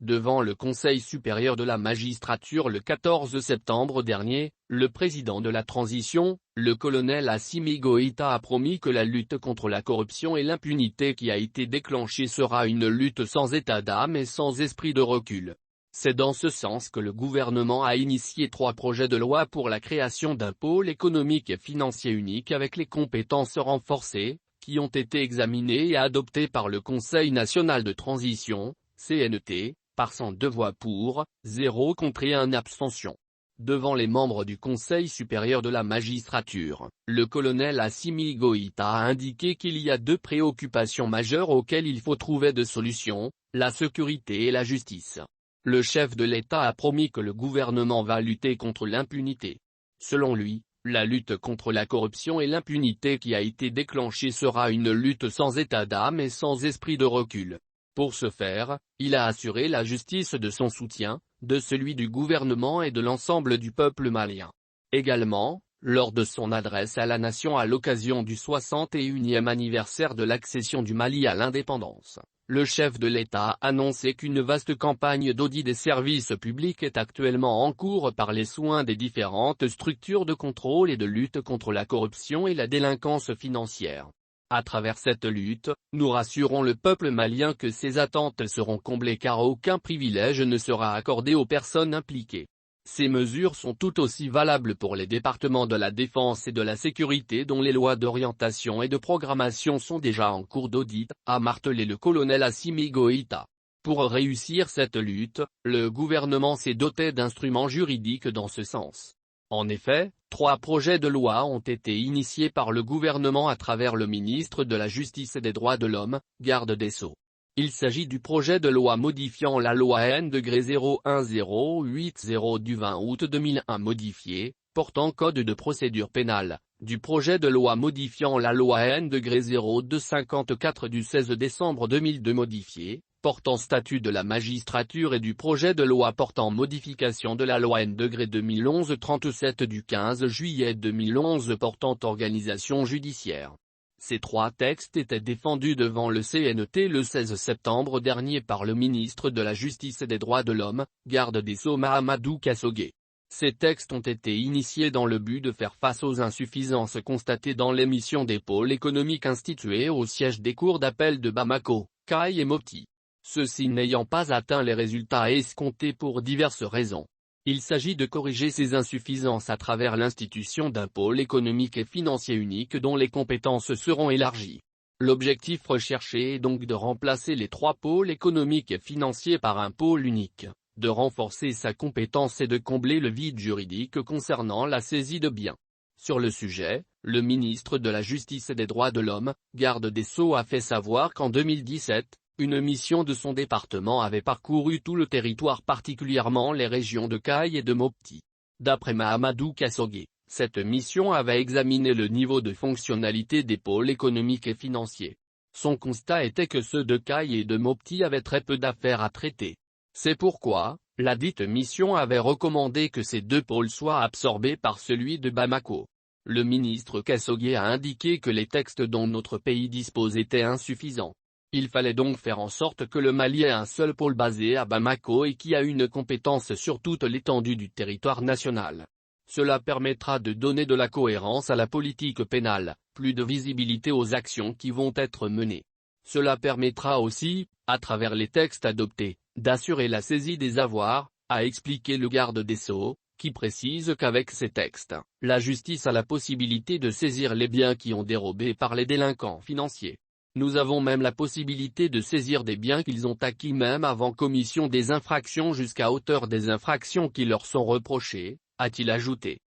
Devant le Conseil supérieur de la magistrature le 14 septembre dernier, le président de la transition, le colonel Assimi Goïta a promis que la lutte contre la corruption et l'impunité qui a été déclenchée sera une lutte sans état d'âme et sans esprit de recul. C'est dans ce sens que le gouvernement a initié 3 projets de loi pour la création d'un pôle économique et financier unique avec les compétences renforcées, qui ont été examinés et adoptés par le Conseil national de transition, CNT, par 102 voix pour, 0 contre et 1 abstention. Devant les membres du Conseil supérieur de la magistrature, le colonel Assimi Goïta a indiqué qu'il y a 2 préoccupations majeures auxquelles il faut trouver de solutions, la sécurité et la justice. Le chef de l'État a promis que le gouvernement va lutter contre l'impunité. Selon lui, la lutte contre la corruption et l'impunité qui a été déclenchée sera une lutte sans état d'âme et sans esprit de recul. Pour ce faire, il a assuré la justice de son soutien, de celui du gouvernement et de l'ensemble du peuple malien. Également, lors de son adresse à la nation à l'occasion du 61e anniversaire de l'accession du Mali à l'indépendance, le chef de l'État a annoncé qu'une vaste campagne d'audit des services publics est actuellement en cours par les soins des différentes structures de contrôle et de lutte contre la corruption et la délinquance financière. À travers cette lutte, nous rassurons le peuple malien que ses attentes seront comblées car aucun privilège ne sera accordé aux personnes impliquées. Ces mesures sont tout aussi valables pour les départements de la défense et de la sécurité dont les lois d'orientation et de programmation sont déjà en cours d'audit, a martelé le colonel Assimi Goïta. Pour réussir cette lutte, le gouvernement s'est doté d'instruments juridiques dans ce sens. En effet, 3 projets de loi ont été initiés par le gouvernement à travers le ministre de la Justice et des Droits de l'Homme, garde des Sceaux. Il s'agit du projet de loi modifiant la loi N-01-080 du 20 août 2001 modifiée, portant code de procédure pénale, du projet de loi modifiant la loi N-0254 du 16 décembre 2002 modifiée, portant statut de la magistrature et du projet de loi portant modification de la loi N-2011-37 du 15 juillet 2011 portant organisation judiciaire. Ces 3 textes étaient défendus devant le CNT le 16 septembre dernier par le ministre de la Justice et des Droits de l'Homme, garde des Sceaux Mahamadou Kassogué. Ces textes ont été initiés dans le but de faire face aux insuffisances constatées dans les missions des pôles économiques institués au siège des cours d'appel de Bamako, Kayes et Mopti. Ceux-ci n'ayant pas atteint les résultats escomptés pour diverses raisons. Il s'agit de corriger ces insuffisances à travers l'institution d'un pôle économique et financier unique dont les compétences seront élargies. L'objectif recherché est donc de remplacer les 3 pôles économiques et financiers par un pôle unique, de renforcer sa compétence et de combler le vide juridique concernant la saisie de biens. Sur le sujet, le ministre de la Justice et des Droits de l'Homme, garde des Sceaux a fait savoir qu'en 2017, une mission de son département avait parcouru tout le territoire particulièrement les régions de Kayes et de Mopti. D'après Mahamadou Kassogué, cette mission avait examiné le niveau de fonctionnalité des pôles économiques et financiers. Son constat était que ceux de Kayes et de Mopti avaient très peu d'affaires à traiter. C'est pourquoi, la dite mission avait recommandé que ces 2 pôles soient absorbés par celui de Bamako. Le ministre Kassogué a indiqué que les textes dont notre pays dispose étaient insuffisants. Il fallait donc faire en sorte que le Mali ait un seul pôle basé à Bamako et qui a une compétence sur toute l'étendue du territoire national. Cela permettra de donner de la cohérence à la politique pénale, plus de visibilité aux actions qui vont être menées. Cela permettra aussi, à travers les textes adoptés, d'assurer la saisie des avoirs, a expliqué le garde des Sceaux, qui précise qu'avec ces textes, la justice a la possibilité de saisir les biens qui ont dérobé par les délinquants financiers. Nous avons même la possibilité de saisir des biens qu'ils ont acquis même avant commission des infractions jusqu'à hauteur des infractions qui leur sont reprochées, a-t-il ajouté.